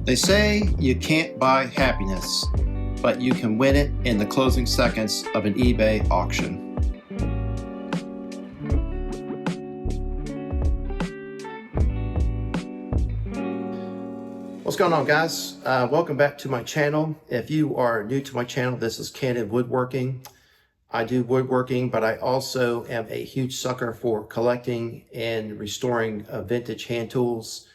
They say you can't buy happiness, but you can win it in the closing seconds of an eBay auction. What's going on, guys? Welcome back to my channel. If you are new to my channel, this is Candid Woodworking. I do woodworking, but I also am a huge sucker for collecting and restoring vintage hand tools.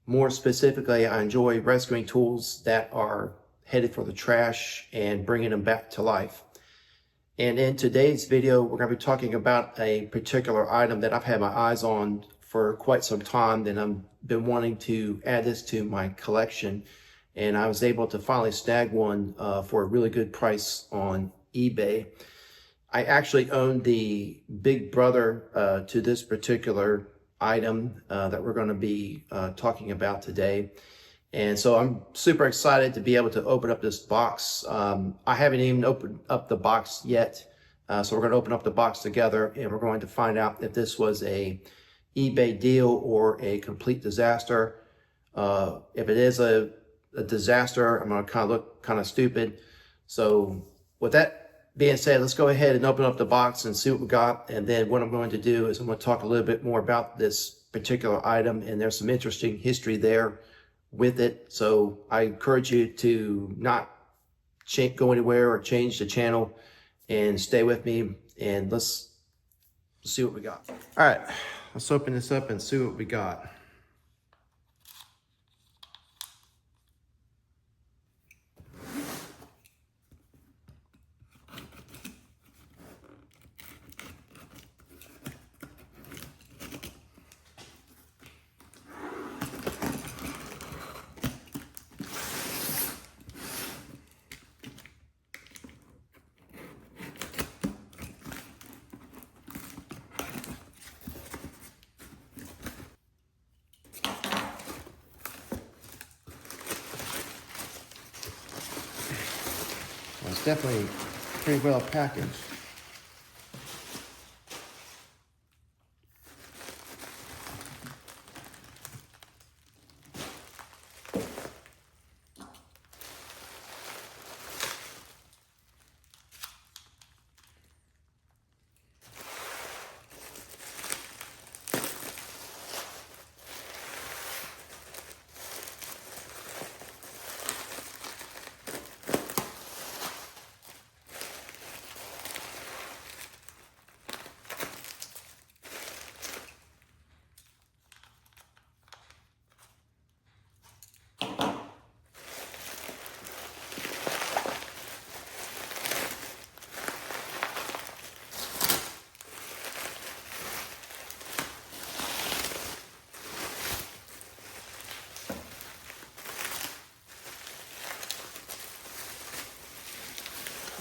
More specifically, I enjoy rescuing tools that are headed for the trash and bringing them back to life. And in today's video, we're going to be talking about a particular item that I've had my eyes on for quite some time, and I've been wanting to add this to my collection. And I was able to finally snag one for a really good price on eBay. I actually own the big brother to this particular item that we're going to be talking about today. And so I'm super excited to be able to open up this box. I haven't even opened up the box yet. So we're going to open up the box together, and we're going to find out if this was a eBay deal or a complete disaster. If it is a disaster, I'm going to kind of look kind of stupid. So with that being said, let's go ahead and open up the box and see what we got. And then what I'm going to do is I'm going to talk a little bit more about this particular item, and there's some interesting history there with it. So I encourage you to not go anywhere or change the channel and stay with me, and let's see what we got. All right, let's open this up and see what we got. It's definitely pretty well packaged.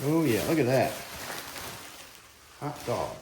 Oh yeah, look at that. Hot dog.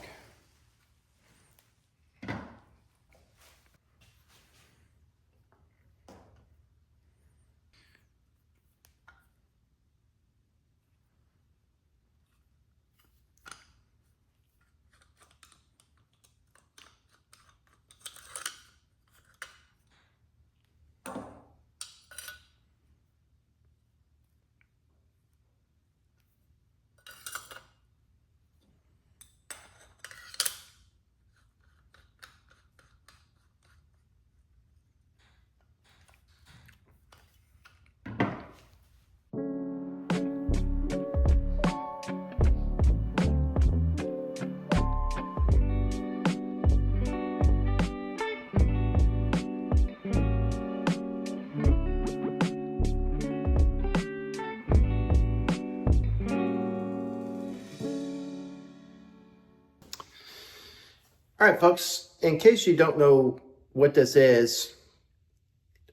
All right, folks, in case you don't know what this is,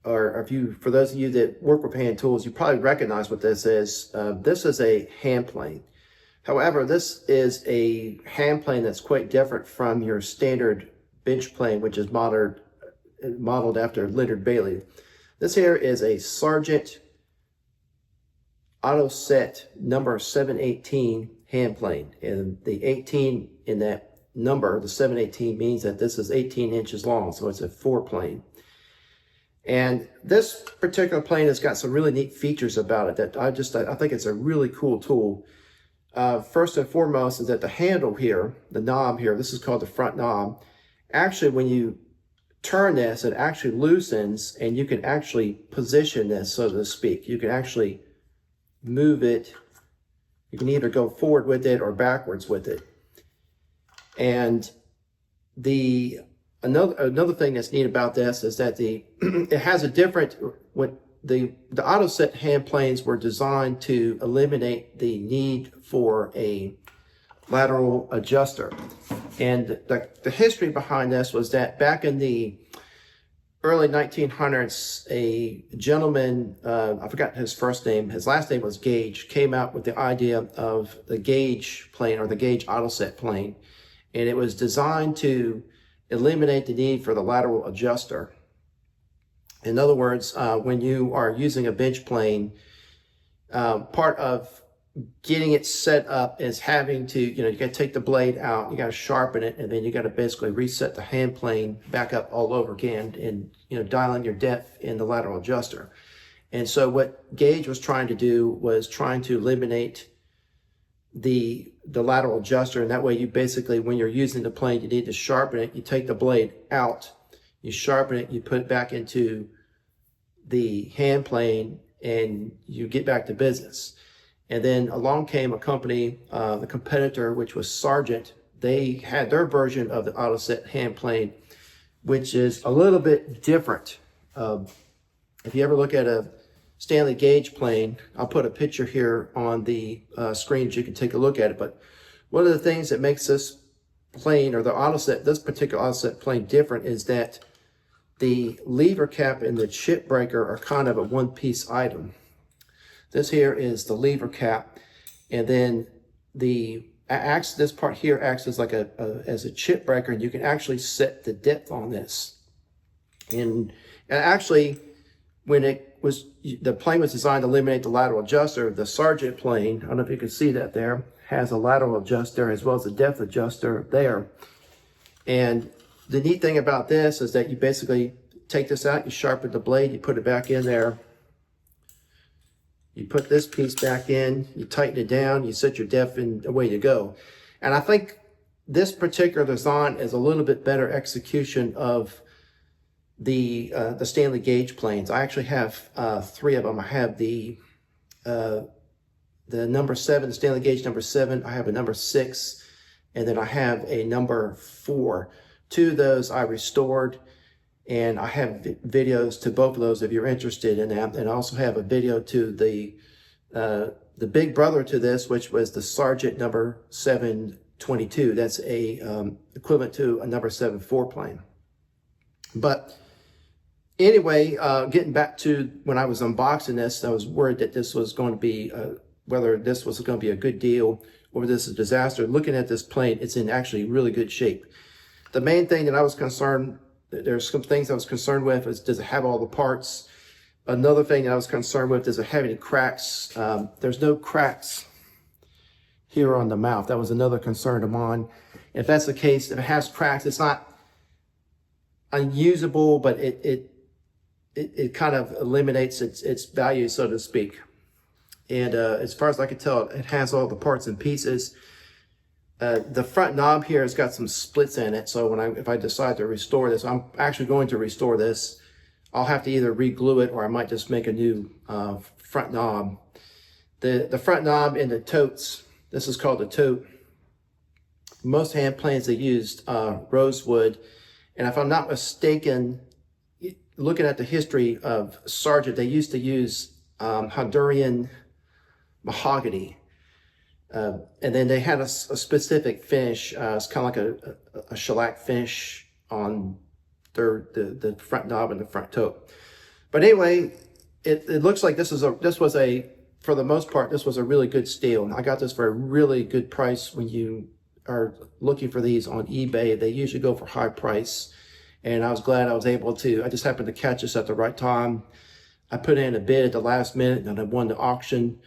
or for those of you that work with hand tools, you probably recognize what this is. This is a hand plane. However, this is a hand plane that's quite different from your standard bench plane, which is modeled after Leonard Bailey. This here is a Sargent Auto Set number 718 hand plane, and the 18 in that number, the 718, means that this is 18 inches long, so it's a 4 plane. And this particular plane has got some really neat features about it that I think it's a really cool tool. First and foremost is that the handle here, the knob here, this is called the front knob. Actually, when you turn this, it actually loosens, and you can actually position this, so to speak. You can actually move it. You can either go forward with it or backwards with it. And another thing that's neat about this is that it has a different, the auto set hand planes were designed to eliminate the need for a lateral adjuster. And the history behind this was that back in the early 1900s, a gentleman, I forgot his first name, his last name was Gage, came out with the idea of the Gage plane, or the Gage auto set plane. And it was designed to eliminate the need for the lateral adjuster. In other words, when you are using a bench plane, part of getting it set up is having to, you got to take the blade out, you got to sharpen it, and then you got to basically reset the hand plane back up all over again, and dialing your depth in the lateral adjuster. And so what Gage was trying to do was trying to eliminate the lateral adjuster, and that way you basically, when you're using the plane, you need to sharpen it. You take the blade out, you sharpen it, you put it back into the hand plane, and you get back to business. And then along came a company, the competitor, which was Sargent. They had their version of the auto set hand plane, which is a little bit different. If you ever look at a Stanley Gage plane, I'll put a picture here on the screen so you can take a look at it. But one of the things that makes this plane, or this particular auto set plane, different is that the lever cap and the chip breaker are kind of a one-piece item. This here is the lever cap, and then this part here acts as like as a chip breaker, and you can actually set the depth on this. And actually, when the plane was designed to eliminate the lateral adjuster, the Sargent plane, I don't know if you can see that there, has a lateral adjuster as well as a depth adjuster there. And the neat thing about this is that you basically take this out, you sharpen the blade, you put it back in there. You put this piece back in, you tighten it down, you set your depth, and away you go. And I think this particular design is a little bit better execution of the Stanley Gage planes. I actually have 3 of them. I have the number 7, the Stanley Gage number 7. I have a number 6, and then I have a number 4. 2 of those I restored, and I have videos to both of those if you're interested in that. And I also have a video to the big brother to this, which was the Sargent number 722. That's a equivalent to a number 74 plane. But anyway, getting back to when I was unboxing this, I was worried that this was going to be, whether this was going to be a good deal or this is a disaster. Looking at this plane, it's in actually really good shape. The main thing that I was concerned, there's some things I was concerned with, is does it have all the parts? Another thing that I was concerned with, does it have any cracks? There's no cracks here on the mouth. That was another concern of mine. If that's the case, if it has cracks, it's not unusable, but it kind of eliminates its value, so to speak. And as far as I can tell, it has all the parts and pieces. The front knob here has got some splits in it, so if I decide to restore this, I'm actually going to restore this. I'll have to either re-glue it, or I might just make a new front knob. The front knob in the totes, this is called the tote. Most hand planes, they used rosewood, and if I'm not mistaken, looking at the history of Sargent, they used to use Honduran mahogany. And then they had a specific finish. It's kind of like a shellac finish on the front knob and the front toe. But anyway, it looks like this was for the most part, this was a really good steal. I got this for a really good price. When you are looking for these on eBay, they usually go for high price. And I was glad I was able to, I just happened to catch this at the right time. I put in a bid at the last minute, and I won the auction.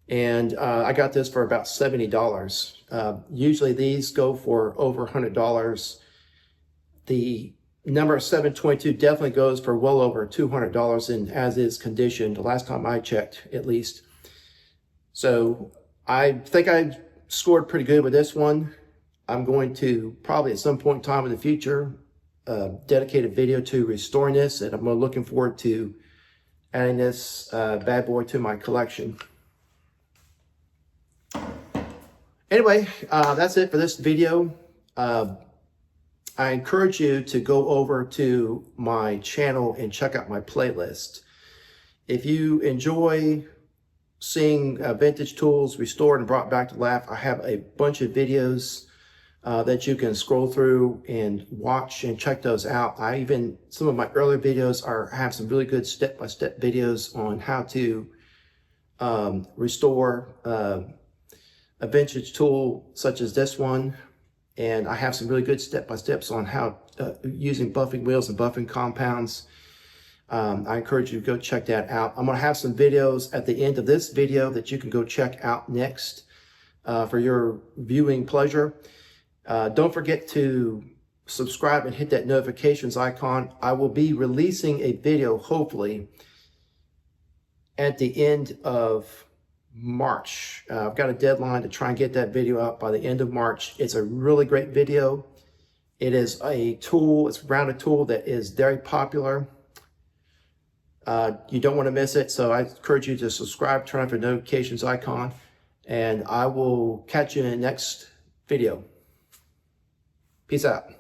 And I got this for about $70. Usually these go for over $100. number 722 definitely goes for well over $200 in as is condition, the last time I checked at least. So I think I scored pretty good with this one. I'm going to probably at some point in time in the future dedicate a video to restoring this, and I'm looking forward to adding this bad boy to my collection. Anyway, that's it for this video. I encourage you to go over to my channel and check out my playlist. If you enjoy seeing vintage tools restored and brought back to life, I have a bunch of videos that you can scroll through and watch and check those out. Some of my earlier videos have some really good step-by-step videos on how to restore a vintage tool such as this one. And I have some really good step-by-steps on how using buffing wheels and buffing compounds. I encourage you to go check that out. I'm going to have some videos at the end of this video that you can go check out next for your viewing pleasure. Don't forget to subscribe and hit that notifications icon. I will be releasing a video, hopefully, at the end of March. I've got a deadline to try and get that video out by the end of March. It's a really great video. It is a tool, it's a rounded tool that is very popular. You don't want to miss it, so I encourage you to subscribe, turn on the notifications icon, and I will catch you in the next video. Peace out.